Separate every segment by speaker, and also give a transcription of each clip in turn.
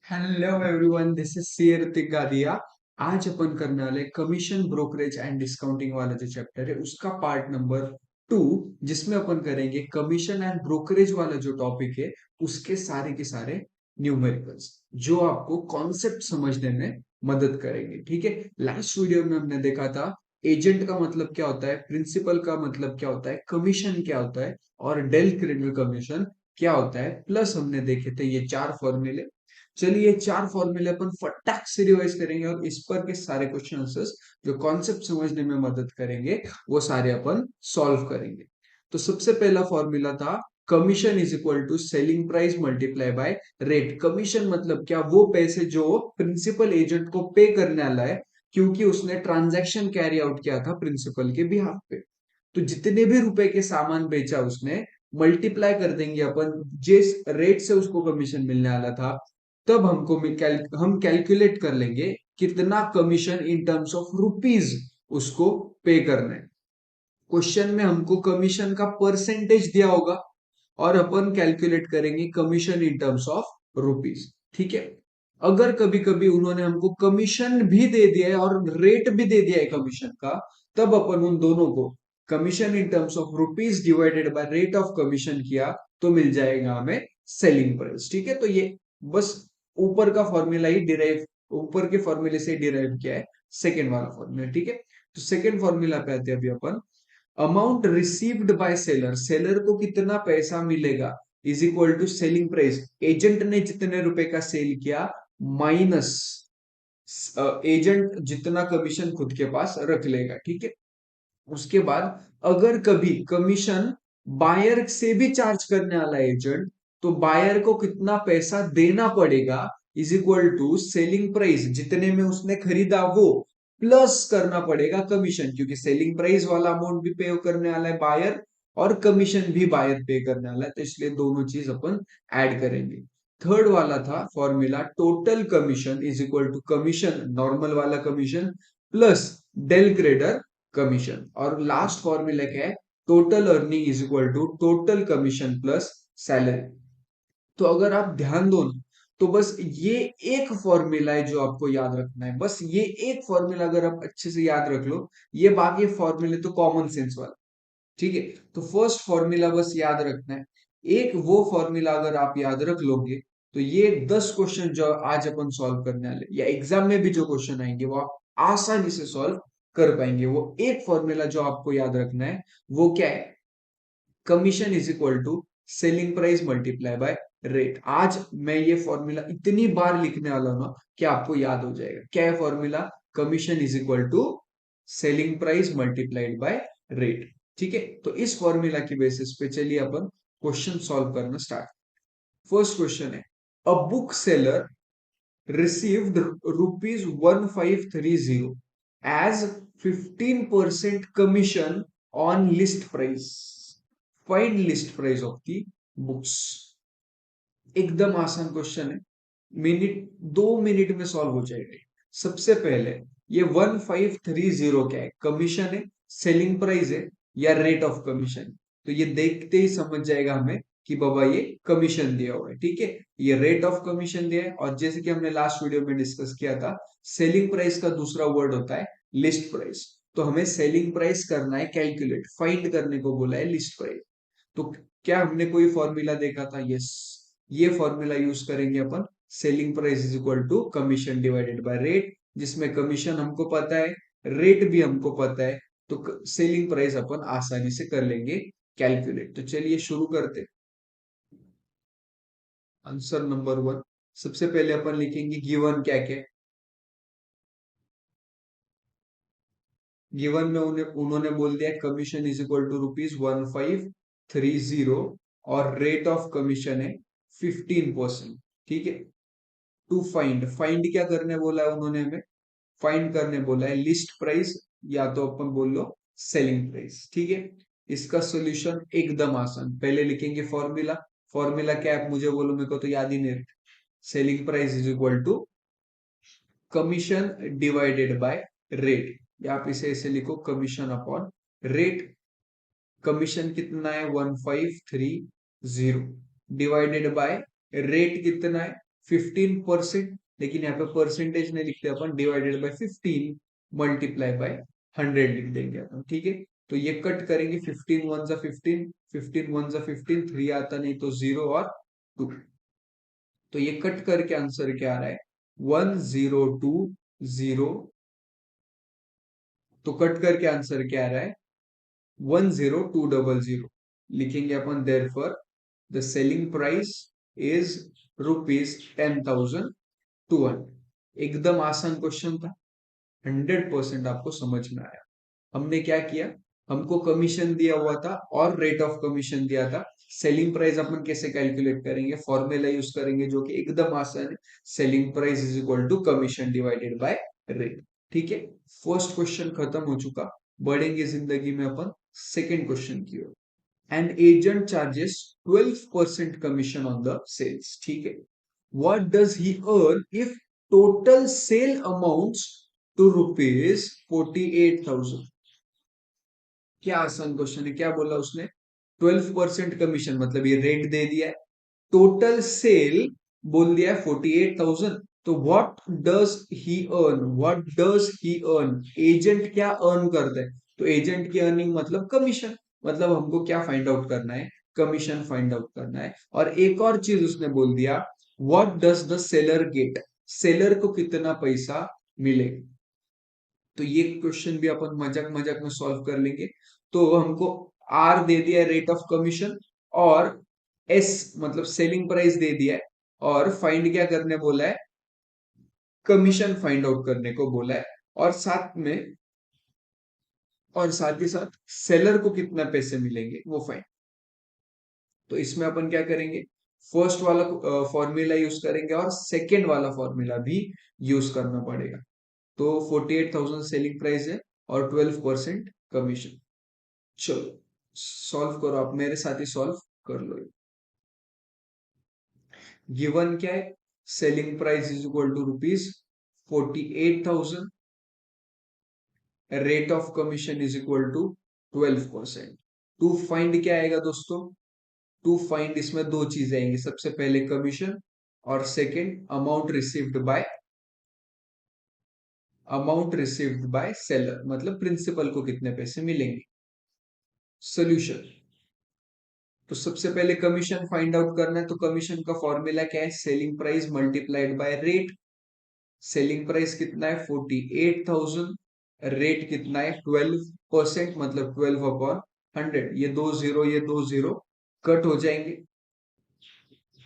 Speaker 1: Hello everyone, this is C Hrithik Gadiya. आज अपन करने वाले कमीशन ब्रोकरेज एंड डिस्काउंटिंग वाला जो चैप्टर है उसका पार्ट नंबर 2, जिसमें अपन करेंगे कमीशन एंड ब्रोकरेज वाला जो टॉपिक है उसके सारे के सारे न्यूमेरिकल्स जो आपको कॉन्सेप्ट समझने में मदद करेंगे। ठीक है, लास्ट वीडियो में हमने देखा था एजेंट का मतलब क्या होता है, प्रिंसिपल का मतलब क्या होता है, कमीशन क्या होता है और डेल क्रेडिट कमीशन क्या होता है। प्लस हमने देखे थे ये चार फॉर्मूले। चलिए चार फॉर्मूले अपन फटाक से रिवाइज करेंगे और इस पर के सारे क्वेश्चन आंसर्स जो कॉन्सेप्ट समझने में मदद करेंगे वो सारे अपन सॉल्व करेंगे। तो सबसे पहला फॉर्मूला था commission is equal to selling price multiply by rate. Commission मतलब क्या, वो पैसे जो प्रिंसिपल एजेंट को पे करने वाला है क्योंकि उसने ट्रांजैक्शन कैरी आउट किया था प्रिंसिपल के बिहाफ पे। तो जितने भी रुपए के सामान बेचा उसने, मल्टीप्लाई कर देंगे अपन जिस रेट से उसको कमीशन मिलने वाला था। तब हम कैलकुलेट कर लेंगे कितना commission in terms of rupees उसको पे करना है। क्वेश्चन में हमको कमीशन का परसेंटेज दिया होगा और अपन कैलकुलेट करेंगे commission in terms of rupees. ठीक है, अगर कभी कभी उन्होंने हमको कमीशन भी दे दिया है और रेट भी दे दिया है कमीशन का, तब अपन उन दोनों को commission in terms of rupees divided by rate of commission किया तो मिल जाएगा हमें सेलिंग प्राइस। ठीक है, तो ये बस ऊपर का फॉर्मूला ही डिराइव, ऊपर के फॉर्मूले से डिराइव किया है सेकेंड वाला फॉर्मूला। ठीक है, तो सेकेंड फॉर्मूला पे आते हैं अभी अपन। Amount received by seller, seller को कितना पैसा मिलेगा is equal to selling price, agent ने जितने रुपए का सेल किया माइनस एजेंट जितना कमीशन खुद के पास रख लेगा। ठीक है, उसके बाद अगर कभी कमीशन बायर से भी चार्ज करने वाला एजेंट, तो बायर को कितना पैसा देना पड़ेगा is equal to selling price, जितने में उसने खरीदा वो प्लस करना पड़ेगा कमीशन, क्योंकि सेलिंग प्राइस वाला अमाउंट भी पे करने वाला है बायर और कमीशन भी बायर पे करने वाला है, तो इसलिए दोनों चीज अपन ऐड करेंगे। थर्ड वाला था formula total commission is equal to commission normal वाला commission plus del credit commission. और लास्ट फॉर्मूला क्या है, total earning is equal to total commission plus salary. तो अगर आप ध्यान दो ना, तो बस ये एक फॉर्मूला है जो आपको याद रखना है। बस ये एक फॉर्मूला अगर आप अच्छे से याद रख लो, ये बाकी फॉर्मूले तो कॉमन सेंस वाला। ठीक है, तो फर्स्ट फॉर्मूला बस याद रखना है। एक वो फॉर्मूला अगर आप याद रख लोगे तो ये 10 क्वेश्चन जो आज अपन सॉल्व करने वाले या एग्जाम में भी जो क्वेश्चन आएंगे वो आप आसानी से सॉल्व कर पाएंगे। वो एक फॉर्मूला जो आपको याद रखना है वो क्या है, commission is equal to selling price multiply by rate. आज मैं ये फॉर्मूला इतनी बार लिखने वाला हूं ना कि आपको याद हो जाएगा। क्या है formula, commission is equal to selling price multiplied by rate. ठीक है, तो इस फॉर्मूला की बेसिस पे चलिए अपन क्वेश्चन सॉल्व करना स्टार्ट। फर्स्ट क्वेश्चन है, a book seller received rupees 1530 as 15% commission on list price. Find list price of the books. एकदम आसान क्वेश्चन है, मिनट 2 मिनट में सॉल्व हो जाएगा। सबसे पहले ये 1530 क्या है, कमीशन है, सेलिंग प्राइस है या रेट ऑफ कमीशन। तो ये देखते ही समझ जाएगा हमें कि बाबा ये कमीशन दिया हुआ है। ठीक है, ये रेट ऑफ कमीशन दिया है और जैसे कि हमने लास्ट वीडियो में डिस्कस किया था, सेलिंग प्राइस का दूसरा वर्ड होता है लिस्ट प्राइस। तो हमें सेलिंग प्राइस करना है कैलकुलेट, फाइंड करने को बोला है लिस्ट प्राइस। तो क्या हमने कोई फॉर्मूला देखा था, यस, ये फॉर्मूला यूज करेंगे अपन, selling price is equal to commission divided by rate, जिसमें कमीशन हमको पता है, रेट भी हमको पता है, तो सेलिंग प्राइस अपन आसानी से कर लेंगे कैलकुलेट। तो चलिए शुरू करते। आंसर नंबर 1, सबसे पहले अपन लिखेंगे गिवन क्या क्या। गिवन में उन्होंने बोल दिया कमीशन इज इक्वल टू ₹1530 और रेट ऑफ कमीशन है 15%। ठीक है, टू फाइंड, फाइंड क्या करने बोला है उन्होंने हमें, फाइंड करने बोला है लिस्ट प्राइस या तो अपन बोल लो सेलिंग प्राइस। ठीक है, इसका सॉल्यूशन एकदम आसान, पहले लिखेंगे फॉर्मूला। फॉर्मूला क्या है आप मुझे बोलो, मेरे को तो याद ही नहीं। Selling price is equal to commission divided by rate, या आप इसे ऐसे लिखो कमीशन अपॉन रेट। कमीशन कितना है 1530 डिवाइडेड बाय रेट कितना है 15%, लेकिन यहाँ पे परसेंटेज नहीं लिखते अपन, डिवाइडेड बाय 15 मल्टीप्लाई बाय 100 लिख देंगे अपन, ठीक है। तो ये कट करेंगे, 15 वन जा 15, 15 वन जा 15, 3 आता नहीं तो 0 और 2। तो ये कट करके आंसर क्या आ रहा है, 1020। तो कट करके आंसर क्या आ रहा है, 10200 लिखेंगे अपन। Therefore the selling price is ₹10,200। एकदम आसान क्वेश्चन था, 100% आपको समझ में आया। हमने क्या किया, हमको कमीशन दिया हुआ था और रेट ऑफ कमीशन दिया था। सेलिंग प्राइस अपन कैसे कैलकुलेट करेंगे, फॉर्मूला यूज करेंगे जो कि एकदम आसान है, selling price is equal to commission divided by rate, ठीक है। फर्स्ट क्वेश्चन खत्म हो चुका, बढ़ेंगे जिंदगी में अपन सेकेंड क्वेश्चन की ओर। An agent charges 12% commission on the sales, ठीक है। What does he earn if total sale amounts to ₹48,000। क्या आसान क्वेश्चन है, क्या बोला उसने, 12% कमीशन मतलब ये रेट दे दिया है, टोटल सेल बोल दिया है 48,000। तो what does he earn, what does he earn, agent क्या अर्न करता है, तो एजेंट की अर्निंग मतलब कमीशन, मतलब हमको क्या फाइंड आउट करना है, कमीशन फाइंड आउट करना है। और एक और चीज उसने बोल दिया, what does the seller get, seller को कितना पैसा मिलेगा। तो ये क्वेश्चन भी अपन मजाक मजाक में सॉल्व कर लेंगे। तो हमको आर दे दिया है रेट ऑफ कमीशन, और एस मतलब सेलिंग प्राइस दे दिया है, और फाइंड क्या करने बोला है, कमीशन फाइंड आउट करने को बोला है। और साथ में, और साथ ही साथ सेलर को कितना पैसे मिलेंगे वो फाइंड। तो इसमें अपन क्या करेंगे, फर्स्ट वाला फॉर्मूला यूज करेंगे और सेकेंड वाला फॉर्मूला भी यूज करना पड़ेगा। तो 48,000 सेलिंग प्राइस है और 12% कमीशन। चलो सॉल्व करो, आप मेरे साथ ही सॉल्व कर लो। गिवन क्या है, selling price is equal to ₹48,000, rate of commission is equal to 12%। To find क्या आएगा दोस्तों, टू फाइंड इसमें दो चीजें आएंगी, सबसे पहले कमीशन और second amount received by seller, मतलब प्रिंसिपल को कितने पैसे मिलेंगे। सोल्यूशन, तो सबसे पहले कमीशन फाइंड आउट करना है, तो कमीशन का फॉर्मूला क्या है, selling price multiplied by rate. Selling price कितना है 48,000, रेट कितना है 12%, मतलब 12/100। ये दो जीरो, ये दो जीरो कट हो जाएंगे,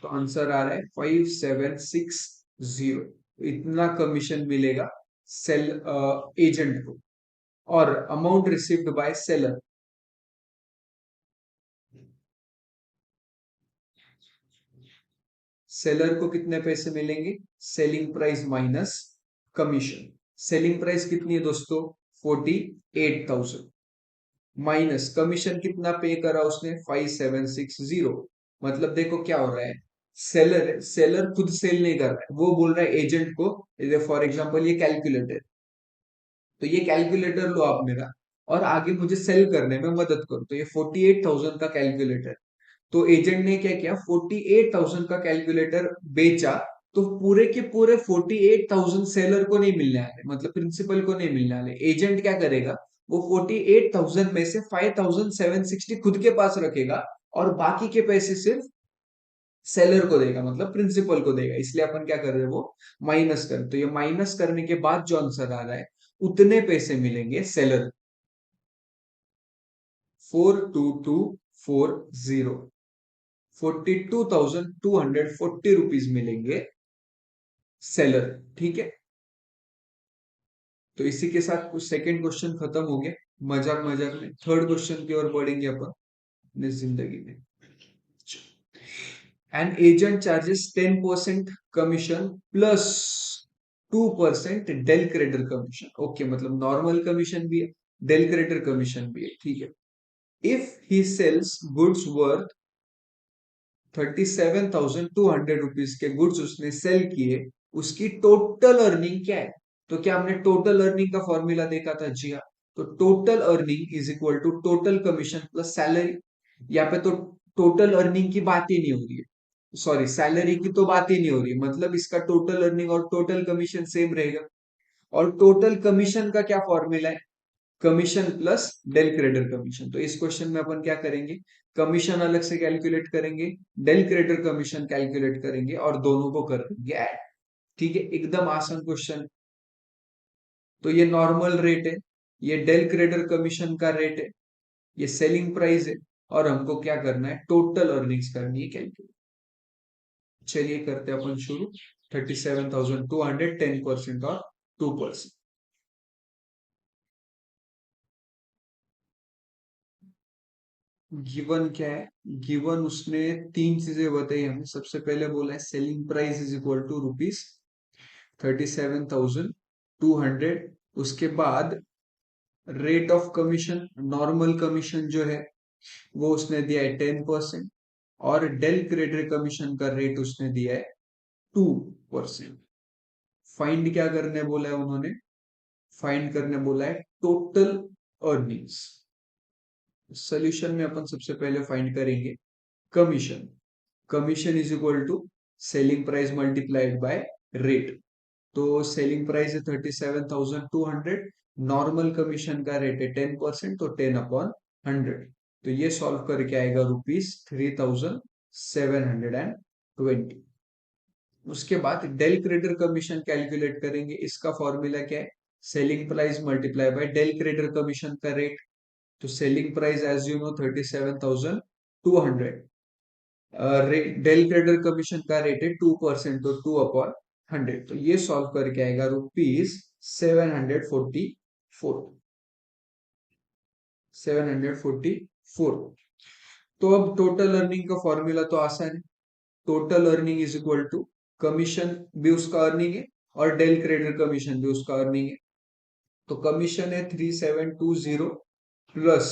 Speaker 1: तो आंसर आ रहा है 5760। इतना कमीशन मिलेगा सेल एजेंट को। और amount received by seller, seller को कितने पैसे मिलेंगे, selling price minus commission. Selling price कितनी है दोस्तों, 48,000, माइनस कमीशन कितना पे करा उसने, 5760। मतलब देखो क्या हो रहा है, सेलर सेलर खुद सेल नहीं कर रहा है, वो बोल रहा है एजेंट को, फॉर एग्जांपल ये कैलकुलेटर, तो ये कैलकुलेटर लो आप मेरा, और आगे मुझे सेल करने में मदद करो। तो ये 48,000 का कैलकुलेटर, तो एजेंट ने क्या किया, 48,000 का कैलकुलेटर बेचा, तो पूरे के पूरे 48,000 सेलर को नहीं मिलने वाले, मतलब प्रिंसिपल को नहीं मिलने वाले। एजेंट क्या करेगा, वो 48,000 में से 5,760 खुद के पास रखेगा, और बाकी के पैसे सिर्फ सेलर को देगा, मतलब प्रिंसिपल को देगा। इसलिए अपन क्या कर रहे हैं, वो माइनस कर, तो ये माइनस करने के बाद जो आंसर आ रहा है, उतने पैसे मिलेंगे सेलर, 42240, 42,240 रुपीज मिलेंगे सेलर, ठीक है। तो इसी के साथ कुछ सेकंड क्वेश्चन खत्म हो गया, मजाक मजाक में। थर्ड क्वेश्चन की ओर बढ़ेंगे अपन अपने जिंदगी में। An agent charges 10% commission plus 2% del creditor commission, okay, मतलब नॉर्मल कमीशन भी है, डेल क्रेडिटर कमीशन भी है, ठीक है। If he sells goods worth 37,200 rupees के गुड्स उसने सेल किए, उसकी टोटल अर्निंग क्या है। तो क्या हमने टोटल अर्निंग का फॉर्मूला देखा था, जी हाँ। तो total earning is equal to total commission plus salary. यहाँ पे तो टोटल अर्निंग की बात ही नहीं हो रही है, सॉरी, सैलरी की तो बात ही नहीं हो रही, मतलब इसका टोटल अर्निंग और टोटल कमीशन सेम रहेगा। और टोटल कमीशन का क्या फॉर्मूला है? Commission plus del credit commission. तो इस क्वेश्चन में अपन क्या करेंगे, कमीशन अलग से कैलकुलेट करेंगे, डेल क्रेडिट कमीशन कैलकुलेट करेंगे और दोनों को कर देंगे ऐड। ठीक है, एकदम आसान क्वेश्चन। तो ये नॉर्मल रेट है, ये डेल क्रेडिट कमीशन का रेट है, ये सेलिंग प्राइस है, और हमको क्या करना है, टोटल अर्निंग्स करनी है कैलकुलेट। चलिए करते हैं अपन शुरू। 37,200, 10% और 2%। गिवन क्या है? गिवन उसने तीन चीजें बताई हमें। सबसे पहले बोला है selling price is equal to ₹37,200। उसके बाद rate of commission, normal commission जो है वो उसने दिया है 10%, और डेल क्रेडिट कमीशन का रेट उसने दिया है 2%। फाइंड क्या करने बोला है उन्होंने? फाइंड करने बोला है टोटल अर्निंग्स। सोल्यूशन में अपन सबसे पहले फाइंड करेंगे commission. Commission is equal to selling price multiplied by rate. तो सेलिंग प्राइस है 37,200, नॉर्मल कमीशन का रेट है 10%, तो 10/100। तो ये सॉल्व करके आएगा ₹3,720। उसके बाद डेल क्रेडिट कमीशन कैलकुलेट करेंगे। इसका फॉर्मूला क्या है? Selling price multiply by del credit commission का रेट। तो selling price as you know 37,200, del credit commission का रेट है 2%, तो 2/100। तो ये सॉल्व करके आएगा ₹744। 744। तो अब टोटल अर्निंग का फॉर्मूला तो आसान है। Total earning is equal to commission भी उसका अर्निंग है और डेल क्रेडिट कमीशन भी उसका अर्निंग है। तो कमीशन है 3720 प्लस,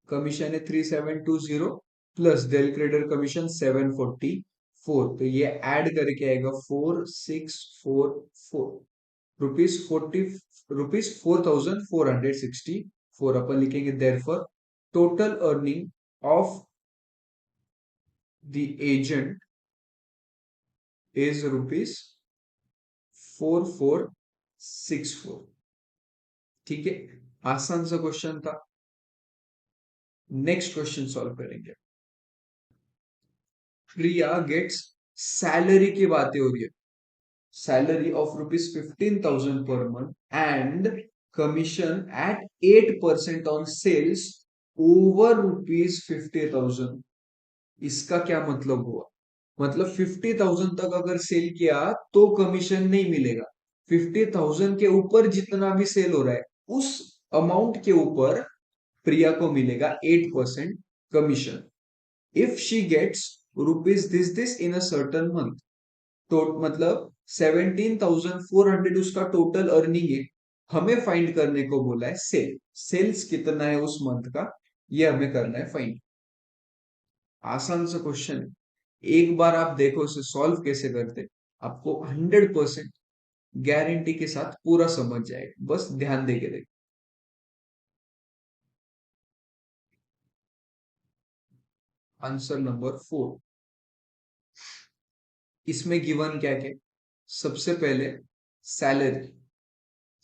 Speaker 1: कमीशन है 3720 प्लस डेल क्रेडिट कमीशन 744। तो ये ऐड करके आएगा 4644, ₹4,464। अपन लिखेंगे therefore total earning of the agent is ₹4,464। ठीक है, आसान सा क्वेश्चन था। नेक्स्ट क्वेश्चन सॉल्व करेंगे। प्रिया गेट्स, सैलरी की बातें हो रही है, salary of ₹15,000 per month and commission at 8% on sales over ₹50,000। इसका क्या मतलब हुआ? मतलब 50,000 तक अगर सेल किया तो कमीशन नहीं मिलेगा। 50,000 के ऊपर जितना भी सेल हो रहा है उस अमाउंट के ऊपर प्रिया को मिलेगा 8% commission. If she gets rupees this in a certain month, तो मतलब 17,400 उसका टोटल अर्निंग है। हमें फाइंड करने को बोला है सेल्स कितना है उस मंथ का, ये हमें करना है फाइंड। आसान सा क्वेश्चन है, एक बार आप देखो इसे सॉल्व कैसे करते, आपको 100% गारंटी के साथ पूरा समझ जाएगा, बस ध्यान देके देखो। Answer number 4। इसमें गिवन क्या क्या? सबसे पहले salary,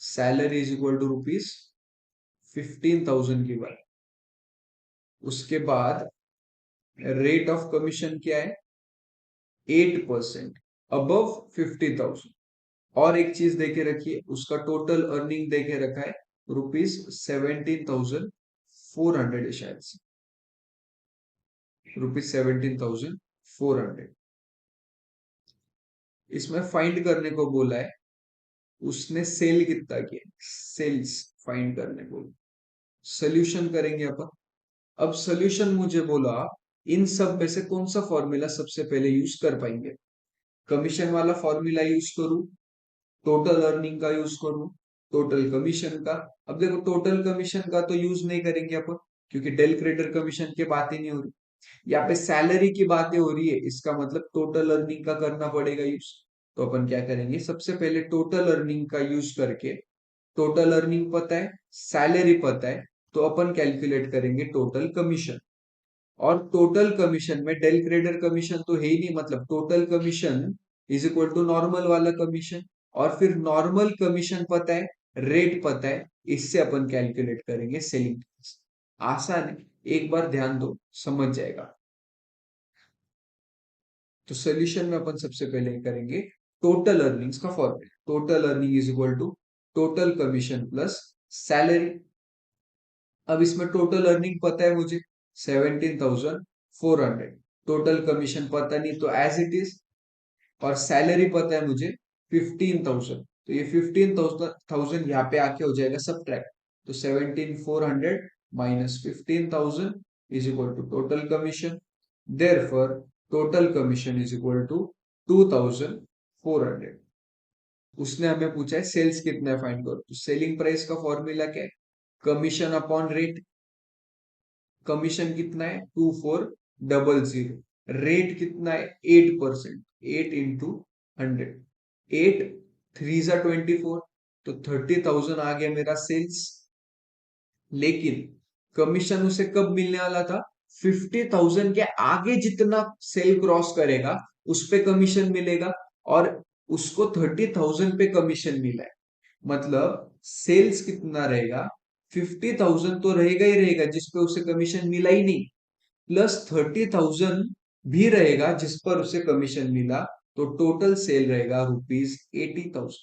Speaker 1: salary is equal to ₹15,000 की बात। उसके बाद रेट ऑफ कमीशन क्या है? 8% अबव 50,000। और एक चीज देखे रखिए, उसका टोटल अर्निंग देखे रखा है ₹17,400 है शायद से, ₹17,400। इसमें फाइंड करने को बोला है, उसने सेल कितना किया, सेल्स फाइंड करने को। सोल्यूशन करेंगे अपन। अब सोल्यूशन मुझे बोला इन सब में से कौन सा फॉर्मूला सबसे पहले यूज कर पाएंगे? कमीशन वाला फॉर्मूला यूज करूं, टोटल अर्निंग का यूज करूं, टोटल कमीशन का? अब देखो टोटल कमीशन का तो यूज नहीं करेंगे अपन, क्योंकि डेल क्रेडिट कमीशन की बात ही नहीं हो रही, यहाँ पे सैलरी की बातें हो रही है, इसका मतलब टोटल अर्निंग का करना पड़ेगा यूज। तो अपन क्या करेंगे, सबसे पहले टोटल अर्निंग का यूज करके, टोटल अर्निंग पता है, सैलरी पता है, तो अपन कैलकुलेट करेंगे टोटल कमीशन। और टोटल कमीशन में डेल क्रेडिटर कमीशन तो है ही नहीं, मतलब total commission is equal to normal वाला कमीशन, और फिर नॉर्मल कमीशन पता है, रेट पता है, इससे अपन कैलकुलेट करेंगे सेलिंग प्राइस। आसान है, एक बार ध्यान दो, समझ जाएगा। तो सोल्यूशन में अपन सबसे पहले करेंगे टोटल अर्निंग्स का formula. Total earning is equal to total commission plus salary. अब इसमें टोटल अर्निंग पता है मुझे 17,400, टोटल कमीशन पता नहीं तो एज इट इज, और सैलरी पता है मुझे 15,000, तो ये 15,000 यहाँ पे आके हो जाएगा सब्ट्रैक्ट। तो 17,400 minus 15,000 is equal to total commission. Therefore total commission is equal to 2,400। उसने हमें पूछा है सेल्स कितना है फाइंड करो, तो सेलिंग प्राइस का फॉर्मूला क्या है, कमीशन अपॉन रेट। कमीशन कितना है 2,400, रेट कितना है 8%, 8 इंटू 100, 8 थ्री जा 24, तो 30,000 आ गया मेरा सेल्स। लेकिन कमीशन उसे कब मिलने वाला था, 50,000 के आगे जितना सेल क्रॉस करेगा उस पे कमीशन मिलेगा, और उसको 30,000 पे कमीशन मिला है। मतलब सेल्स कितना रहेगा, 50,000 तो रहेगा ही रहेगा जिस पे उसे कमीशन मिला ही नहीं, प्लस 30,000 भी रहेगा जिस पर उसे कमीशन मिला, तो टोटल सेल रहेगा ₹80,000।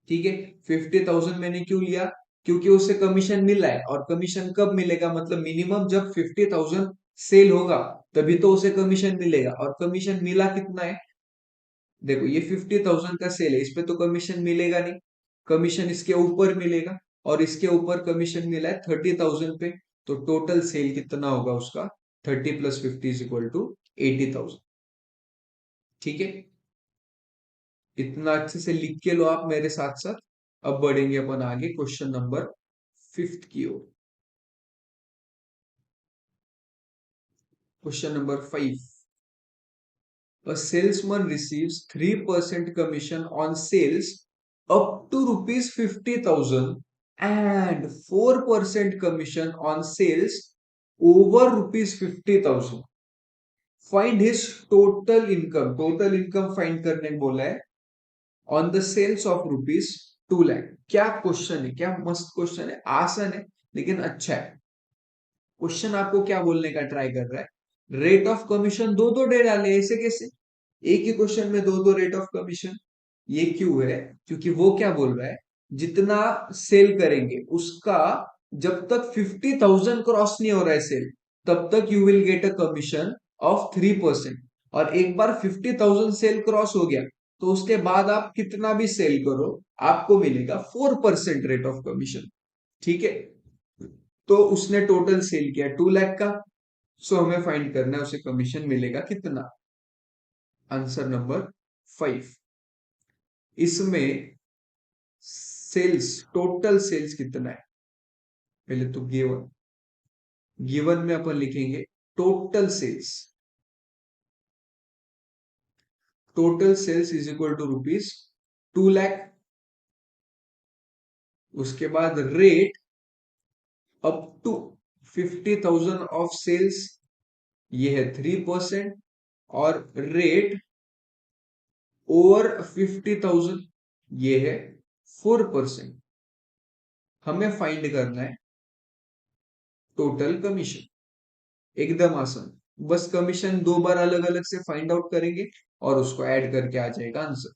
Speaker 1: ठीक है, 50,000 मैंने क्यों लिया, क्योंकि उसे कमीशन मिला है, और कमीशन कब मिलेगा, मतलब मिनिमम जब 50,000 सेल होगा तभी तो उसे कमीशन मिलेगा, और कमीशन मिला कितना है, देखो ये 50,000 का सेल है, इस पे तो कमीशन मिलेगा नहीं, कमीशन इसके ऊपर मिलेगा, और इसके ऊपर कमीशन मिला है 30,000 पे, तो टोटल सेल कितना होगा उसका, 30 प्लस 50 इज इक्वल टू 80,000। ठीक है, इतना अच्छे से लिख के लो आप मेरे साथ साथ। अब बढ़ेंगे अपन आगे क्वेश्चन नंबर 5 की ओर। Question number 5, a salesman receives 3% commission on sales up to rupees 50,000 and 4% commission on sales over rupees 50,000. Find his total income. Total income find करने को बोला है on the sales of rupees 2 lakh. क्या question है, क्या मस्त question है, आसान है लेकिन अच्छा है। क्वेश्चन आपको क्या बोलने का ट्राई कर रहा है, रेट ऑफ कमीशन दो दो दे डाले, ऐसे कैसे, एक ही क्वेश्चन में दो दो रेट ऑफ कमीशन। ये क्यों है, क्योंकि वो क्या बोल रहा है, जितना सेल करेंगे उसका जब तक 50,000 क्रॉस नहीं हो रहा है सेल, तब तक you will get a commission of 3%, और एक बार 50,000 सेल क्रॉस हो गया तो उसके बाद आप कितना भी सेल करो आपको मिलेगा 4% रेट ऑफ कमीशन। ठीक है, तो उसने टोटल सेल किया 2 लाख का, सो हमें फाइंड करना है उसे कमीशन मिलेगा कितना। आंसर नंबर 5, इसमें सेल्स, टोटल सेल्स कितना है, पहले तो गिवन, गिवन में अपन लिखेंगे total sales, total sales is equal to rupees 2 lakh. उसके बाद rate up to 50,000 of sales, ये है 3%, और रेट ओवर 50,000 ये है 4%। हमें फाइंड करना है टोटल कमीशन, एकदम आसान, बस कमीशन दो बार अलग अलग से फाइंड आउट करेंगे और उसको ऐड करके आ जाएगा आंसर।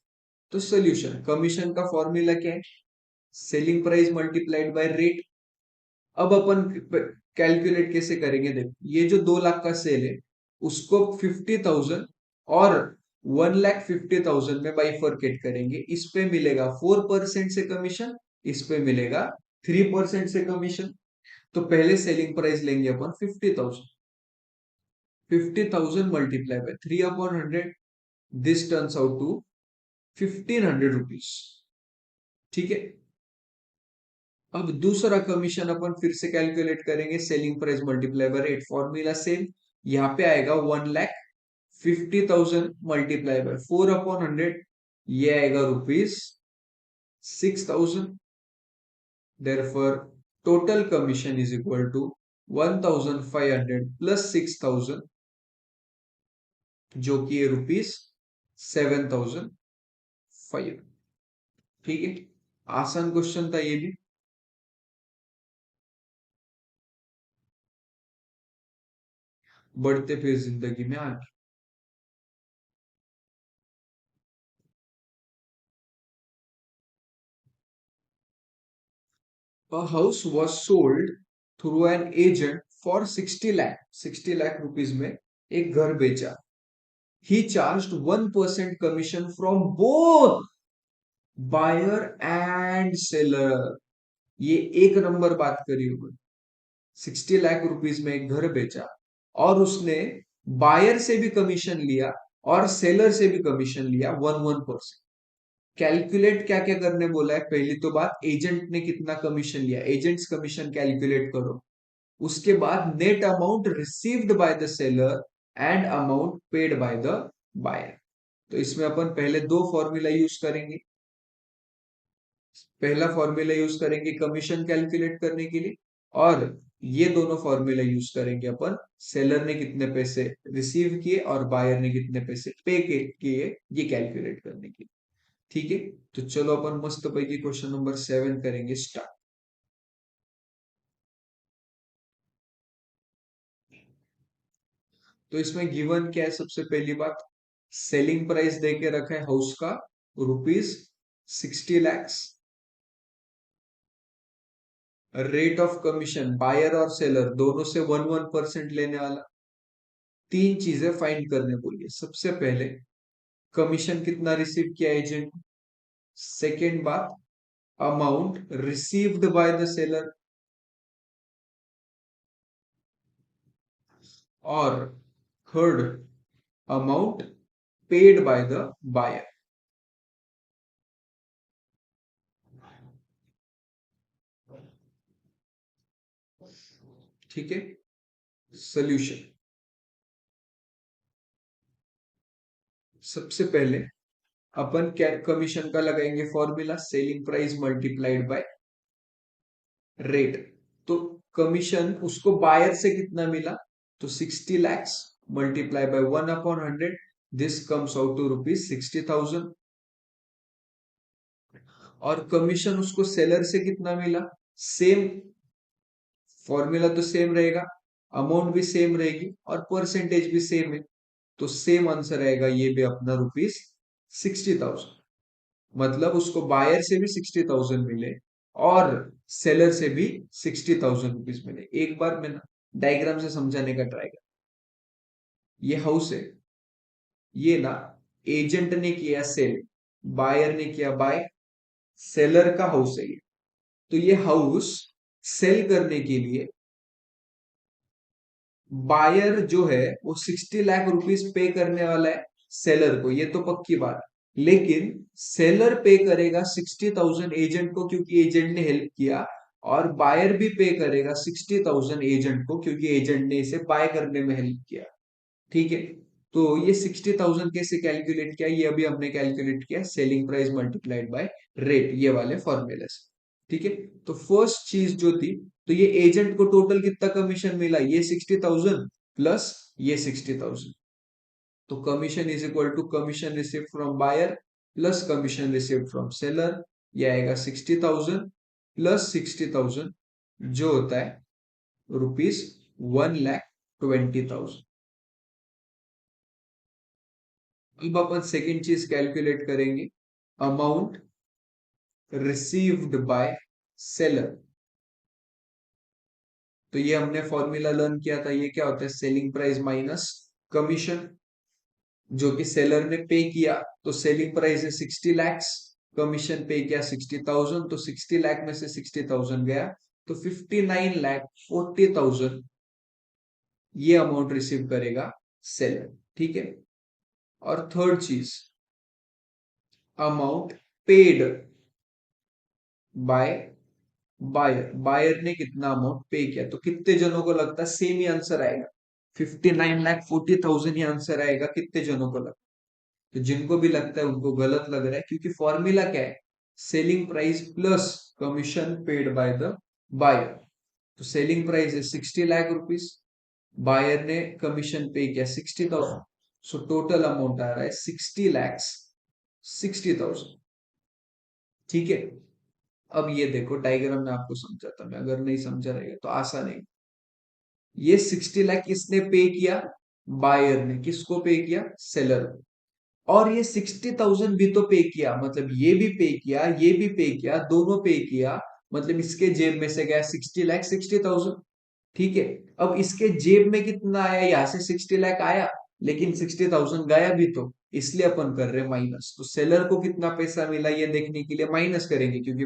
Speaker 1: तो सोल्यूशन, कमीशन का फॉर्मूला क्या है, selling price multiplied by rate. अब अपन कैलकुलेट कैसे करेंगे, देखो ये जो 2 लाख का सेल है उसको 50,000 और 1,50,000 में बाइफरकेट करेंगे, इस पे मिलेगा 4% से कमीशन, इस पे मिलेगा 3% से कमीशन। तो पहले सेलिंग प्राइस लेंगे अपन 50,000, 50,000 multiply by 3/100, this turns out to 1,500 rupees. ठीक है, अब दूसरा कमीशन अपन फिर से कैलकुलेट करेंगे, selling price multiply by rate, formula same, यहाँ पे आएगा 1,50,000 मल्टीप्लाई बाय 4/100, ये आएगा rupees 6,000। Therefore total commission is equal to 1500 plus 6000, जो कि है ₹7,500। ठीक है, आसान क्वेश्चन था ये भी। बढ़ते फिर जिंदगी में आगे। A house was sold through an agent for 60 lakh, 60 lakh rupees में एक घर बेचा। He charged 1% commission from both buyer and seller। ये एक नंबर बात करी हुई। 60 लाख रुपीस में एक घर बेचा और उसने बायर से भी कमीशन लिया और सेलर से भी कमीशन लिया, 1-1%। कैलकुलेट क्या क्या करने बोला है? पहली तो बात, एजेंट ने कितना कमीशन लिया, एजेंट्स कमीशन कैलकुलेट करो। उसके बाद net amount received by the seller and amount paid by the buyer. तो इसमें अपन पहले दो फॉर्मूला यूज करेंगे। पहला फॉर्मूला यूज करेंगे कमीशन कैलकुलेट करने के लिए, और ये दोनों फॉर्मूला यूज करेंगे अपन सेलर ने कितने पैसे रिसीव किए और बायर ने कितने पैसे पे किए, ये कैलकुलेट करने के लिए। ठीक है, तो चलो अपन मस्त पैकी क्वेश्चन नंबर 7 करेंगे स्टार्ट। तो इसमें गिवन क्या है? सबसे पहली बात, सेलिंग प्राइस दे के रखा है हाउस का ₹60 lakhs। Rate of commission buyer और सेलर दोनों से 1-1% लेने वाला। तीन चीजें फाइंड करने बोलिए। सबसे पहले कमीशन कितना रिसीव किया एजेंट। सेकेंड बात, amount received by the seller. और third, amount paid by the buyer. ठीक है, सोल्यूशन। सबसे पहले अपन क्या कमीशन का लगाएंगे formula, selling price multiplied by rate. तो कमीशन उसको बायर से कितना मिला, तो 60 lakhs multiply by 1/100, this comes out to ₹60,000। और कमीशन उसको सेलर से कितना मिला, सेम फॉर्मूला तो सेम रहेगा, अमाउंट भी सेम रहेगी और परसेंटेज भी सेम है। तो सेम आंसर आएगा ये भी अपना ₹60,000। मतलब उसको बायर से भी 60,000 मिले और सेलर से भी 60,000 रुपीज मिले। एक बार मैं ना डायग्राम से समझाने का ट्राई कर। ये हाउस है, ये ना एजेंट ने किया सेल, बायर ने किया बाय, सेलर का हाउस है ये। तो ये हाउस सेल करने के लिए बायर जो है वो 60 लाख रुपीज पे करने वाला है सेलर को, ये तो पक्की बात। लेकिन सेलर पे करेगा 60,000 एजेंट को क्योंकि एजेंट ने हेल्प किया, और बायर भी पे करेगा 60,000 एजेंट को क्योंकि एजेंट ने इसे बाय करने में हेल्प किया। ठीक है, तो ये 60,000 कैसे कैलकुलेट किया, ये अभी हमने कैलकुलेट किया selling price multiplied by rate, ये वाले फॉर्मूले से। ठीक है, तो फर्स्ट चीज जो थी, तो ये एजेंट को टोटल कितना कमीशन मिला, ये 60,000 प्लस ये 60,000। तो commission is equal to commission receive from buyer plus commission receive from seller. ये आएगा 60,000 प्लस 60,000, जो होता है ₹1,20,000। अब अपन सेकेंड चीज कैलकुलेट करेंगे, अमाउंट रिसीव्ड बाय सेलर। तो ये हमने फॉर्मूला लर्न किया था, ये क्या होता है, सेलिंग प्राइस माइनस कमीशन, जो कि सेलर ने पे किया। तो सेलिंग प्राइस है 60 lakhs, कमीशन पे किया 60,000, तो 60 लाख में से 60,000 गया, तो 59,40,000 ये अमाउंट रिसीव करेगा सेलर। ठीक है, और थर्ड चीज, amount paid by buyer, buyer ने कितना अमाउंट पे किया। तो कितने जनों को लगता है सेम ही आंसर आएगा, 59,40,000 ही आंसर आएगा। कितने जनों को लगता है? तो जिनको भी लगता है उनको गलत लग रहा है, क्योंकि फॉर्मूला क्या है, selling price plus commission paid by the buyer. तो सेलिंग प्राइस है 60 लाख रुपीस, बायर ने कमीशन पे किया 60,000, सो टोटल अमाउंट आ रहा है 60 lakhs 60,000। ठीक है, अब ये देखो डायग्राम में आपको समझाता मैं, अगर नहीं समझा रहेगा तो आसान है। ये 60 लाख किसने पे किया? बायर ने। किसको पे किया? सेलर को। और ये 60,000 भी तो पे किया, मतलब ये भी पे किया, ये भी पे किया, दोनों पे किया, मतलब इसके जेब में से गया 60 लाख 60,000। ठीक है, अब इसके जेब में कितना आया? यहाँ से 60 लाख आया, लेकिन 60,000 गया भी, तो इसलिए अपन कर रहे हैं माइनस। तो सेलर को कितना पैसा मिला ये देखने के लिए माइनस करेंगे, क्योंकि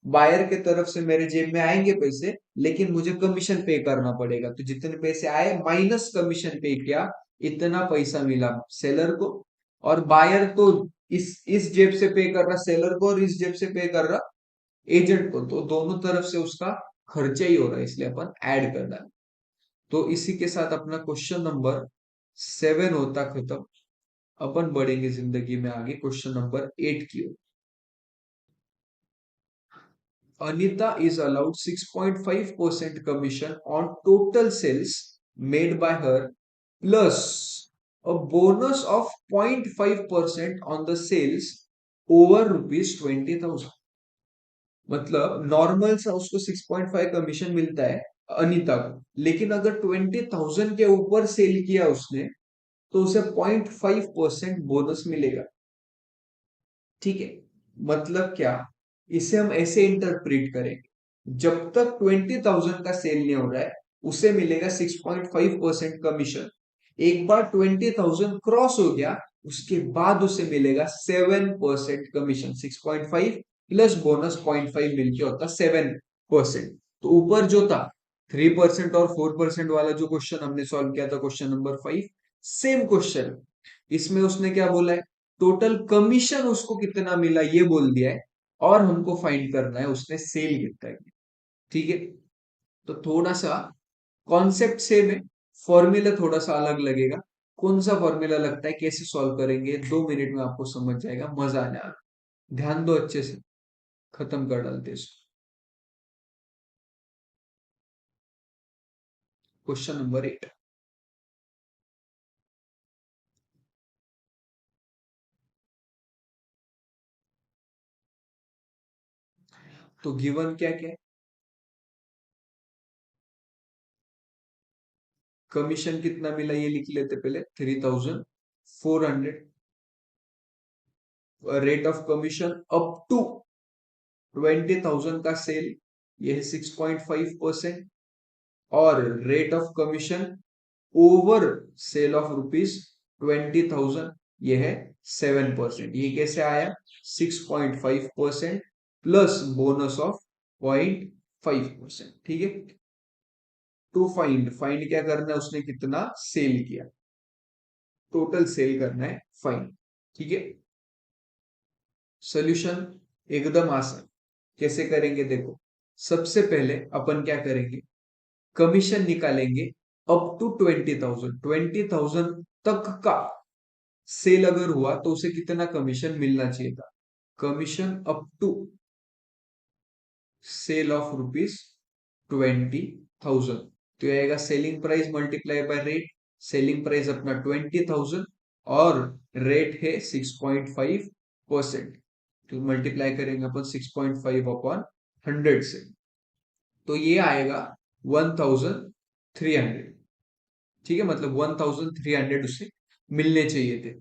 Speaker 1: बायर के तरफ से मेरे जेब में आएंगे पैसे, लेकिन मुझे कमीशन पे करना पड़ेगा। तो जितने पैसे आए माइनस कमीशन पे किया, इतना पैसा मिला सेलर को। और बायर तो इस जेब से पे कर रहा सेलर को, और इस जेब से पे कर रहा एजेंट को, तो दोनों तरफ से उसका खर्चा ही हो रहा है, इसलिए अपन ऐड करना है। तो इसी के साथ अपना क्वेश्चन नंबर 7 होता खत्म। अपन बढ़ेंगे जिंदगी में आगे क्वेश्चन नंबर 8 की ओर। Anita is allowed 6.5% commission on total sales made by her, plus a bonus of 0.5% on the sales over rupees 20,000। मतलब नॉर्मल सा उसको 6.5 कमीशन मिलता है अनीता को, लेकिन अगर 20,000 के ऊपर सेल किया उसने, तो उसे 0.5% बोनस मिलेगा। ठीक है, मतलब क्या? इसे हम ऐसे इंटरप्रेट करेंगे, जब तक 20,000 का सेल नहीं हो रहा है, उसे मिलेगा 6.5% कमीशन। एक बार 20,000 क्रॉस हो गया, उसके बाद उसे मिलेगा 7% कमीशन। 6.5 प्लस बोनस 0.5 मिलके होता 7%। तो ऊपर जो था 3% और 4% वाला जो क्वेश्चन हमने सॉल्व किया था, क्वेश्चन नंबर 5, सेम क्वेश्चन। इसमें उसने क्या बोला है? टोटल कमीशन उसको कितना मिला ये बोल दिया है, और हमको फाइंड करना है उसने सेल कितना किया। ठीक है, तो थोड़ा सा कॉन्सेप्ट सेम है, फॉर्मूला थोड़ा सा अलग लगेगा। कौन सा फॉर्मूला लगता है, कैसे सॉल्व करेंगे, 2 मिनट में आपको समझ जाएगा, मजा आने वाला। ध्यान दो अच्छे से, खत्म कर डालते इसको। Question number 8। तो गिवन क्या क्या है? कमीशन कितना मिला ये लिख लेते पहले, 3,400। Rate of commission up to 20,000 का सेल, ये है 6.5%। और rate of commission over sale of rupees 20,000, ये है 7%। ये कैसे आया? 6.5% प्लस बोनस ऑफ 0.5%। ठीक है, टू फाइंड, फाइंड क्या करना है? उसने कितना सेल किया, टोटल सेल करना है फाइंड। ठीक है, सोल्यूशन एकदम आसान। कैसे करेंगे देखो, सबसे पहले अपन क्या करेंगे, कमीशन निकालेंगे अप टू 20,000। 20,000 तक का सेल अगर हुआ तो उसे कितना कमीशन मिलना चाहिए था? Commission up to sale of rupees 20,000, तो ये आएगा selling price multiply by rate. Selling price अपना 20,000 और रेट है 6.5%, तो मल्टीप्लाई करेंगे अपन 6.5/100 से, तो ये आएगा 1,300। ठीक है, मतलब 1,300 उसे मिलने चाहिए थे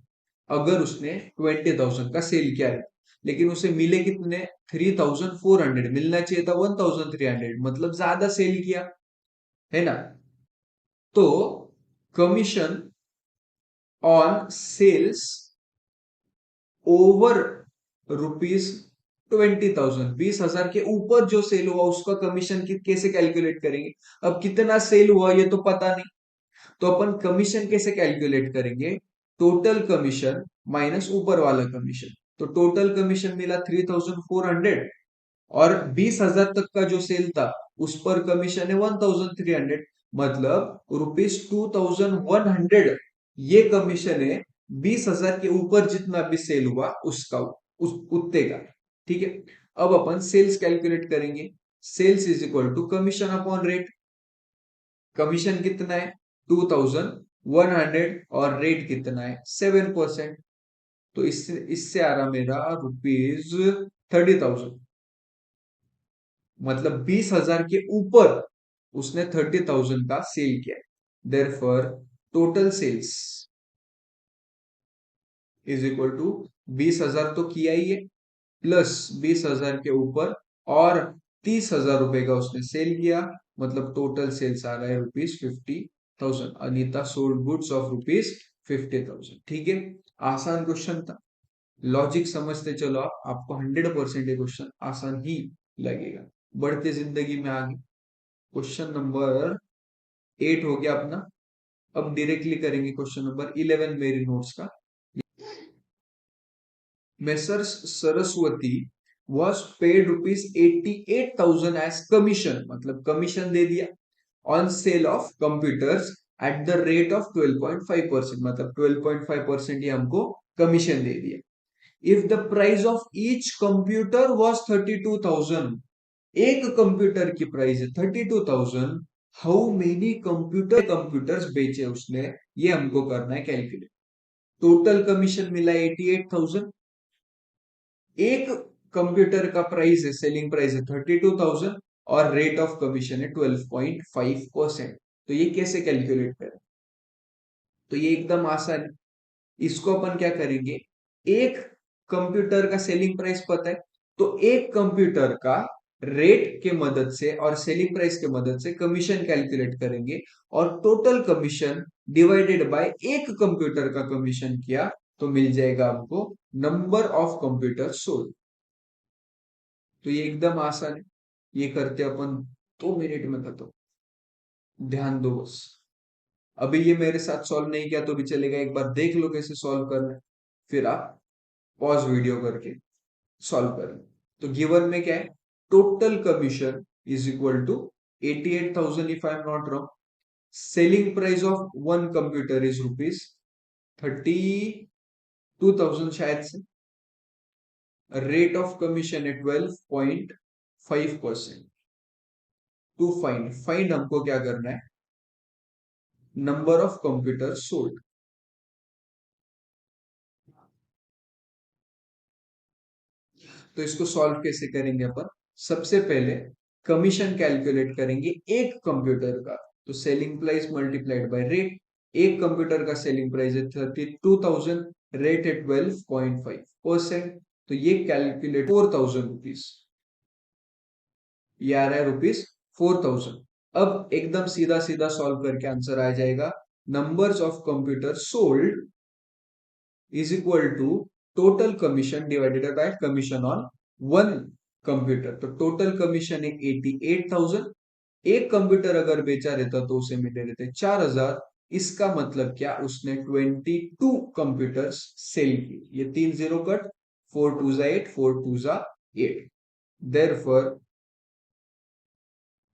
Speaker 1: अगर उसने 20,000 का सेल किया है, लेकिन उसे मिले कितने? 3,400। मिलना चाहिए था 1,300, मतलब ज्यादा सेल किया है ना। तो commission on sales over rupees 20,000, 20,000 के ऊपर जो सेल हुआ उसका कमीशन कैसे कैलकुलेट करेंगे? अब कितना सेल हुआ ये तो पता नहीं, तो अपन कमीशन कैसे कैलकुलेट करेंगे? टोटल कमीशन माइनस ऊपर वाला कमीशन। तो टोटल कमीशन मिला 3,400, और 20,000 तक का जो सेल था उस पर कमीशन है 1,300, मतलब रुपीज 2,100 ये कमीशन है 20,000 के ऊपर जितना भी सेल हुआ उसका, उस उतने का। ठीक है, अब अपन सेल्स कैलकुलेट करेंगे। Sales is equal to commission upon rate. Commission कितना है 2100 और रेट कितना है 7%। तो इससे इससे आ रहा मेरा ₹30,000, मतलब 20,000 के ऊपर उसने 30,000 का सेल किया। Therefore total sales is equal to 20,000 तो किया ही है, प्लस 20,000 के ऊपर और 30,000 रुपए का उसने सेल किया, मतलब टोटल सेल्स आ रहा है ₹50,000। Anita sold goods of ₹50,000। ठीक है, आसान क्वेश्चन था। लॉजिक समझते चलो आप, आपको 100% ये क्वेश्चन आसान ही लगेगा। बढ़ते जिंदगी में आगे, क्वेश्चन नंबर 8 हो गया अपना। अब डायरेक्टली करेंगे क्वेश्चन नंबर 11 मेरी नोट्स का। Messrs Saraswati was paid ₹88,000 as commission, मतलब कमीशन दे दिया on sale of computers at the rate of 12.5%, मतलब 12.5% ये हमको कमीशन दे दिया। If the price of each computer was 32,000, एक कंप्यूटर की प्राइस है 32,000, हाउ मेनी कंप्यूटर्स बेचे उसने, ये हमको करना है कैलकुलेट। टोटल कमीशन मिला 88,000, एक कंप्यूटर का प्राइस है, सेलिंग प्राइस है 32,000 और रेट ऑफ कमीशन है 12.5%। तो ये कैसे कैलकुलेट करें? तो ये एकदम आसान है। इसको अपन क्या करेंगे, एक कंप्यूटर का सेलिंग प्राइस पता है, तो एक कंप्यूटर का रेट के मदद से और सेलिंग प्राइस के मदद से कमीशन कैलकुलेट करेंगे, और टोटल कमीशन डिवाइडेड बाय एक कंप्यूटर का कमीशन किया तो मिल जाएगा हमको नंबर ऑफ कंप्यूटर सोल्ड। तो ये एकदम आसान है, ये करते अपन 2 मिनट में खत्म। ध्यान दो बस। अभी ये मेरे साथ सॉल्व नहीं किया तो भी चलेगा, एक बार देख लो कैसे सॉल्व करना है, फिर आप पॉज वीडियो करके सॉल्व करें। तो गिवन में क्या है, total commission is equal to 88,000 if I am not wrong. Selling price of one computer is ₹32,000 शायद से। रेट ऑफ कमीशन है 12.5%। टू फाइंड हमको क्या करना है, नंबर ऑफ कंप्यूटर सोल्ड। तो इसको सॉल्व कैसे करेंगे अपन, सबसे पहले कमीशन कैलकुलेट करेंगे एक कंप्यूटर का, तो selling price multiplied by rate. एक कंप्यूटर का सेलिंग प्राइस है 32,000, रेट है 12.5%, तो ये कैलकुलेट ₹4,000, ये आ रहा है ₹4,000। अब एकदम सीधा सीधा सॉल्व करके आंसर आ जाएगा, numbers of computer sold is equal to total commission divided by commission on one computer. तो टोटल कमीशन है 88,000, एक कंप्यूटर अगर बेचा रहता तो उसे मिले रहते 4,000। इसका मतलब क्या, उसने 22 कंप्यूटर्स सेल की। ये 3 zero cut, 4 2 8, 4 2 8। Therefore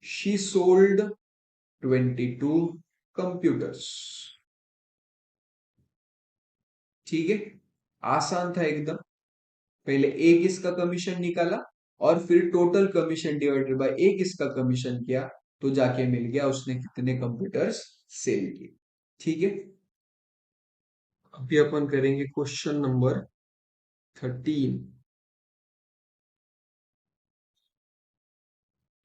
Speaker 1: she sold 22 computers. ठीक है, आसान था एकदम। पहले एक इसका कमीशन निकाला और फिर टोटल कमीशन डिवाइडेड बाय एक इसका कमीशन किया, तो जाके मिल गया उसने कितने कंप्यूटर्स सेल किए। ठीक है, अभी अपन करेंगे क्वेश्चन नंबर 13।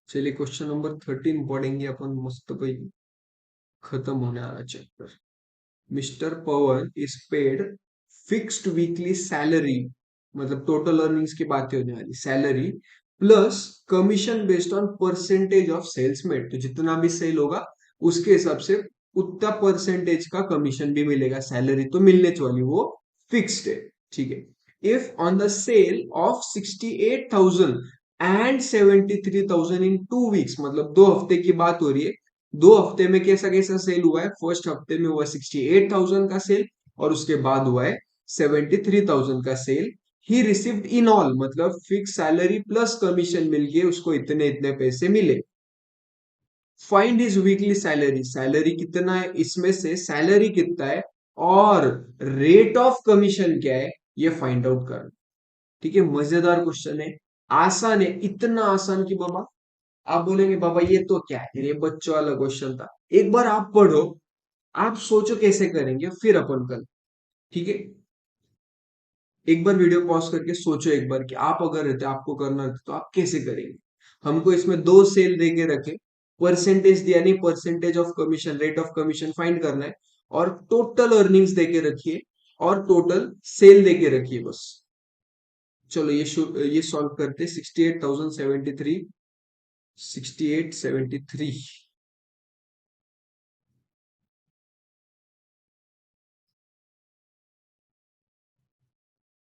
Speaker 1: चलिए क्वेश्चन नंबर 13 पढ़ेंगे अपन, मस्त भाई, खत्म होने आ रहा chapter. Mister Pawan is paid fixed weekly salary, मतलब टोटल अर्निंग्स की बात होने वाली, salary plus commission based on percentage of sales made. तो जितना भी सेल होगा उसके हिसाब से उतना परसेंटेज का कमीशन भी मिलेगा। सैलरी तो मिलने वाली, वो फिक्स्ड है। ठीक है, if on the sale of 68,000 and 73,000 in 2 weeks, मतलब 2 हफ्ते की बात हो रही है। 2 हफ्ते में कैसा कैसा सेल हुआ है, फर्स्ट हफ्ते में हुआ 68,000 का सेल और उसके बाद हुआ है 73,000 का sale. He received in all, मतलब फिक्स सैलरी प्लस कमीशन मिल गए उसको, इतने इतने पैसे मिले। Find his weekly salary, salary कितना है इसमें से, सैलरी कितना है और रेट ऑफ कमीशन क्या है, ये फाइंड आउट करना। ठीक है, मजेदार क्वेश्चन है, आसान है, इतना आसान कि बाबा आप बोलेंगे बाबा ये तो क्या है, ये बच्चों वाला क्वेश्चन था। एक बार आप पढ़ो, आप सोचो कैसे करेंगे, फिर अपन कल, ठीक है। एक बार वीडियो पॉज करके सोचो एक बार कि आप अगर रहते, आपको करना रहता तो आप कैसे करेंगे। हमको इसमें दो सेल दे के रखे, परसेंटेज दिया नहीं, percentage of commission, rate of commission find करना है, और टोटल अर्निंग्स दे के रखिए, और टोटल सेल दे के रखिए बस। चलो ये सॉल्व करते, 68,073, 6873,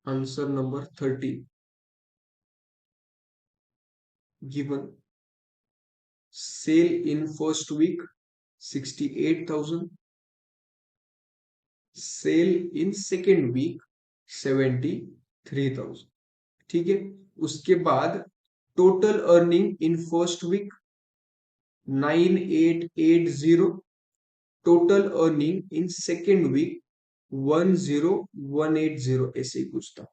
Speaker 1: answer number 30 given. Sale in first week 68,000, sale in second week 73,000, ठीक है। उसके बाद total earning in first week 9880, total earning in second week 10180, ऐसे ही कुछ था,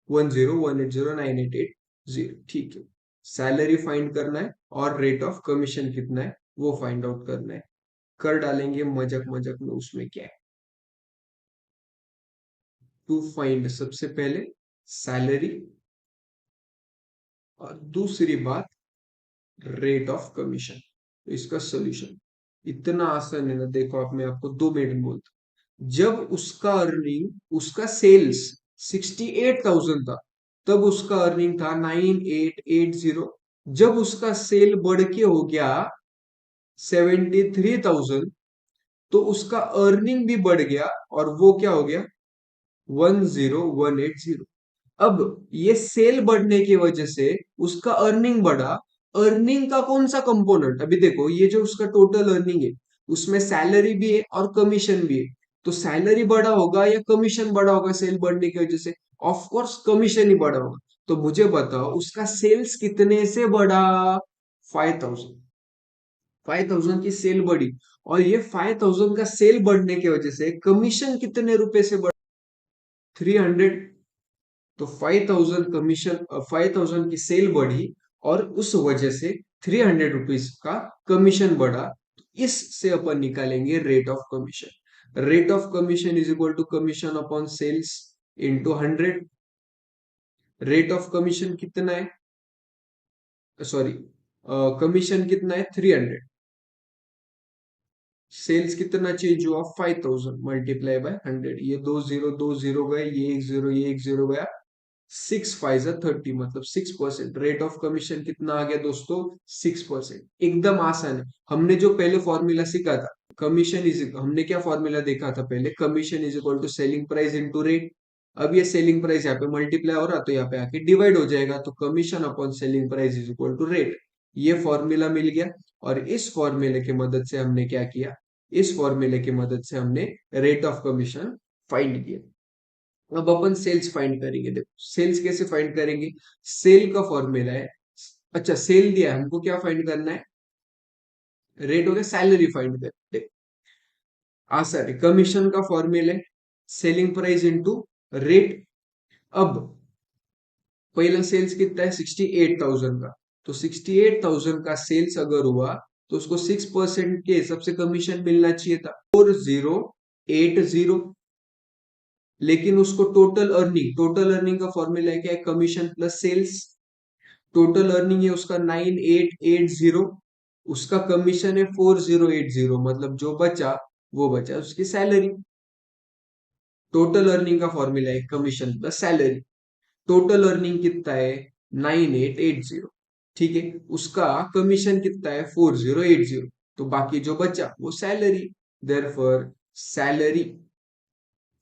Speaker 1: 101809880, ठीक है। सैलरी फाइंड करना है और रेट ऑफ कमीशन कितना है वो फाइंड आउट करना है। कर डालेंगे मजाक मजाक में, उसमें क्या है। टू फाइंड, सबसे पहले सैलरी, और दूसरी बात रेट ऑफ कमीशन। तो इसका सोल्यूशन इतना आसान है ना, देखो आप, मैं आपको 2 मिनट में बोलता हूं। जब उसका अर्निंग, उसका सेल्स 68,000 था, तब उसका अर्निंग था 9880। जब उसका सेल बढ़ के हो गया 73,000, तो उसका अर्निंग भी बढ़ गया, और वो क्या हो गया, 10180। अब ये सेल बढ़ने की वजह से उसका अर्निंग बढ़ा। अर्निंग का कौन सा कंपोनेंट, अभी देखो ये जो उसका टोटल अर्निंग है, उसमें सैलरी भी है और कमीशन भी है। तो सैलरी बढ़ा होगा या कमीशन बढ़ा होगा सेल बढ़ने की वजह से? ऑफ कोर्स कमीशन ही बढ़ा होगा। तो मुझे बताओ उसका सेल्स कितने से बढ़ा? 5,000। 5,000 की सेल बढ़ी, और ये 5,000 का सेल बढ़ने की वजह से कमीशन कितने रुपए से बढ़ा? 300। तो 5,000 कमीशन, 5,000 की सेल बढ़ी, और उस वजह से 300 रुपीज का कमीशन बढ़ा। इससे अपन निकालेंगे rate of commission. Rate of commission is equal to commission upon sales into 100। Rate of commission कितना है, सॉरी, कमीशन कितना है 300, सेल्स कितना चेंज हुआ 5,000 मल्टीप्लाई बाय 100। ये दो जीरो गए, ये एक जीरो, ये एक जीरो गया, 6 5 30, मतलब 6%। रेट ऑफ कमीशन कितना आ गया दोस्तों, 6%। एकदम आसान है। हमने जो पहले फॉर्मूला सीखा था, कमीशन इज, हमने क्या फॉर्मूला देखा था पहले, commission is equal to selling price into rate. अब ये सेलिंग प्राइस यहाँ पे मल्टीप्लाई हो रहा, तो यहाँ पे आके डिवाइड हो जाएगा, तो commission upon selling price is equal to rate. ये फॉर्मूला मिल गया, और इस फॉर्मूले की मदद से हमने क्या किया, इस फॉर्मूले की मदद से हमने रेट ऑफ कमीशन फाइंड किया। अब अपन सेल्स फाइंड करेंगे। देखो सेल्स कैसे फाइंड करेंगे, सेल का फॉर्मूला है, अच्छा सेल दिया है, हमको क्या फाइंड करना है, रेट हो गया, सैलरी फाइंड कर, देखो आसान है। कमीशन का फॉर्मूला है सेलिंग प्राइस इनटू रेट। अब पहला सेल्स कितना है 68,000 का, तो 68,000 का सेल्स अगर हुआ, तो उसको 6% के हिसाब से कमीशन मिलना चाहिए था, 4080। लेकिन उसको टोटल अर्निंग, टोटल अर्निंग का फॉर्मूला है क्या है, commission plus sales. Total earning है उसका 9880, उसका कमीशन है 4080, मतलब जो बचा वो बचा उसकी सैलरी। टोटल अर्निंग का फॉर्मूला है commission plus salary. Total earning कितना है 9880, ठीक है। उसका कमीशन कितना है 4080, तो बाकी जो बचा वो salary. Therefore salary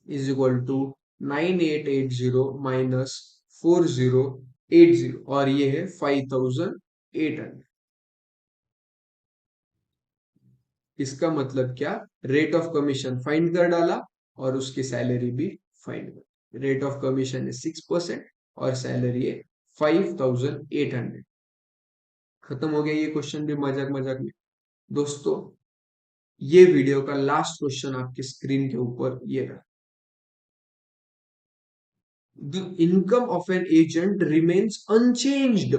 Speaker 1: is equal to 9880 minus 4080, और ये है 5,800। इसका मतलब क्या, रेट ऑफ कमीशन फाइंड कर डाला, और उसकी सैलरी भी फाइंड कर। रेट ऑफ कमीशन है 6%, और सैलरी है 5,800। खत्म हो गया ये क्वेश्चन भी मजाक मजाक में। दोस्तों ये वीडियो का लास्ट क्वेश्चन आपकी स्क्रीन के ऊपर ये रहा। the income of an agent remains unchanged,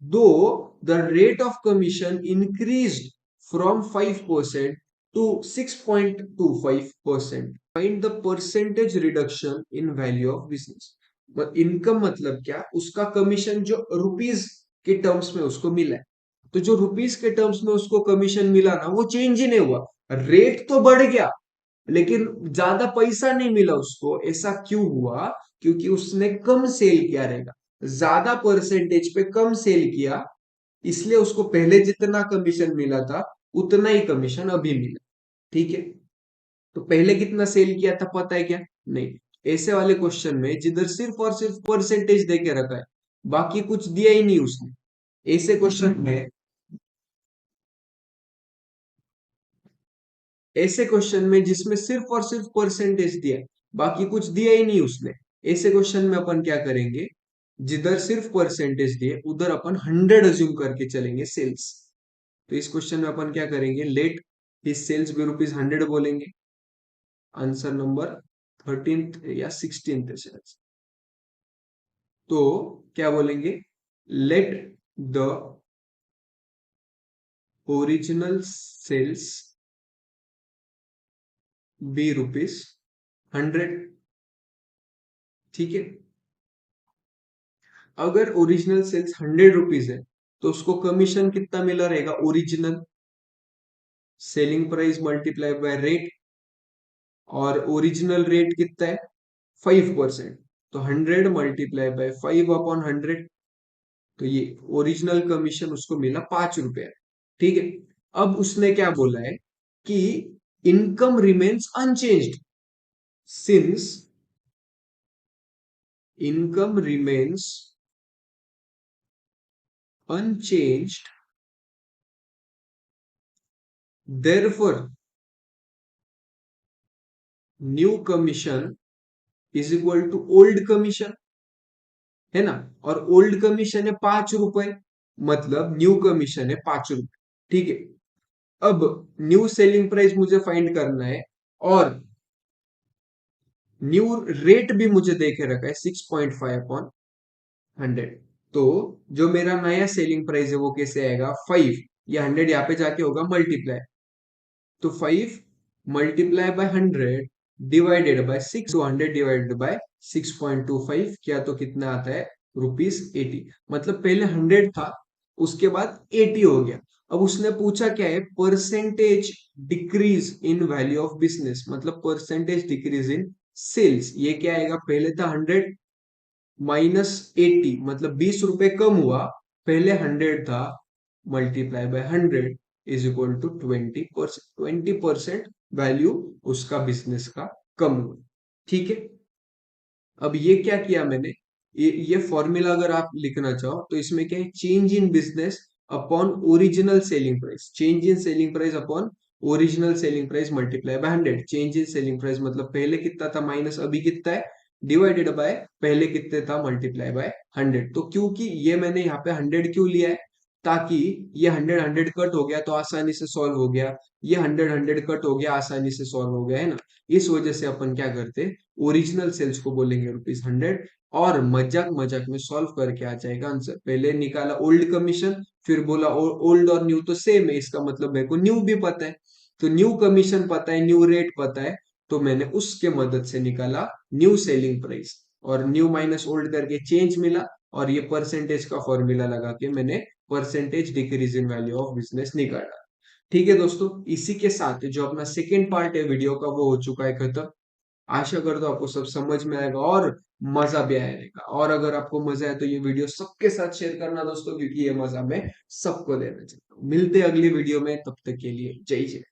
Speaker 1: though the rate of commission increased from 5% to 6.25%. Find the percentage reduction in value of business. Income मतलब क्या, उसका कमीशन जो रुपीस के टर्म्स में उसको मिला है, तो जो रुपीस के टर्म्स में उसको कमीशन मिला ना, वो चेंज ही नहीं हुआ। रेट तो बढ़ गया लेकिन ज्यादा पैसा नहीं मिला उसको। ऐसा क्यों हुआ? क्योंकि उसने कम सेल किया रहेगा, ज्यादा परसेंटेज पे कम सेल किया, इसलिए उसको पहले जितना कमीशन मिला था उतना ही कमीशन अभी मिला। ठीक है, तो पहले कितना सेल किया था पता है क्या? नहीं। ऐसे वाले क्वेश्चन में जिधर सिर्फ और सिर्फ परसेंटेज दे के रखा है, बाकी कुछ दिया ही नहीं उसने, ऐसे क्वेश्चन में, ऐसे क्वेश्चन में जिसमें सिर्फ और सिर्फ परसेंटेज दिया है, बाकी कुछ दिया ही नहीं उसने, ऐसे क्वेश्चन में अपन क्या करेंगे, जिधर सिर्फ परसेंटेज दिए उधर अपन 100 अज्यूम करके चलेंगे सेल्स। तो इस क्वेश्चन में अपन क्या करेंगे, लेट हिज सेल्स बी ₹100 बोलेंगे। आंसर नंबर 13th या 16th है शायद। तो क्या बोलेंगे, let the original sales be ₹100। ठीक है, अगर ओरिजिनल सेल्स ₹100 है तो उसको कमीशन कितना मिला रहेगा, original selling price multiply by rate, और ओरिजिनल रेट कितना है, 5%। तो 100 मल्टीप्लाई बाय 5/100, तो ये ओरिजिनल कमीशन उसको मिला ₹5। ठीक है, अब उसने क्या बोला है कि income remains unchanged since income remains unchanged, therefore new commission is equal to old commission, है ना। और ओल्ड कमीशन है ₹5, मतलब न्यू कमीशन है ₹5। ठीक है, अब न्यू सेलिंग प्राइस मुझे फाइंड करना है, और न्यू रेट भी मुझे देखे रखा है 6.5/100। तो जो मेरा नया सेलिंग प्राइस है वो कैसे आएगा, 5, या 100 यहाँ पे जाके होगा मल्टीप्लाई, तो 5 मल्टीप्लाई बाय 100 डिवाइडेड बाय 6, तो 100 डिवाइडेड बाय 6.25 किया तो कितना आता है, ₹80। मतलब पहले 100 था, उसके बाद 80 हो गया। अब उसने पूछा क्या है, percentage decrease in value of business, मतलब परसेंटेज डिक्रीज इन सेल्स। ये क्या आएगा, पहले था 100 -80, मतलब ₹20 कम हुआ, पहले 100 था, multiply by 100 is equal to 20%। 20% value उसका बिजनेस का कम हुआ। ठीक है, अब ये क्या किया मैंने, ये फॉर्मूला अगर आप लिखना चाहो तो इसमें क्या है, change in business upon original selling price, change in selling price upon original selling price multiply by 100। Change in selling price मतलब पहले कितना था माइनस अभी कितना है, डिवाइडेड बाय पहले कितने था मल्टीप्लाई बाय 100। तो क्योंकि ये मैंने यहाँ पे 100 क्यों लिया है, ताकि ये 100 100 कट हो गया तो आसानी से सॉल्व हो गया, ये 100 100 कट हो गया आसानी से सॉल्व हो गया, है ना। इस वजह से अपन क्या करते, ओरिजिनल सेल्स को बोलेंगे ₹100, और मजाक मजाक में सॉल्व करके आ जाएगा आंसर। पहले निकाला ओल्ड कमीशन, फिर बोला ओल्ड और न्यू तो सेम है, इसका मतलब मेरे को न्यू भी पता है, तो न्यू कमीशन पता है, न्यू रेट पता है, तो मैंने उसके मदद से निकाला न्यू सेलिंग प्राइस, और न्यू माइनस ओल्ड करके चेंज मिला, और ये परसेंटेज का फॉर्मूला लगा के मैंने percentage decrease in value of business निकाला। ठीक है दोस्तों, इसी के साथ जो अपना सेकेंड पार्ट है वीडियो का वो हो चुका है खत्म। आशा करता हूँ आपको सब समझ में आएगा और मजा भी आएगा। और अगर आपको मजा आए तो ये वीडियो सबके साथ शेयर करना दोस्तों, क्योंकि ये मजा मैं सबको देना चाहता हूँ। मिलते हैं अगली वीडियो में, तब तक के लिए जय जय।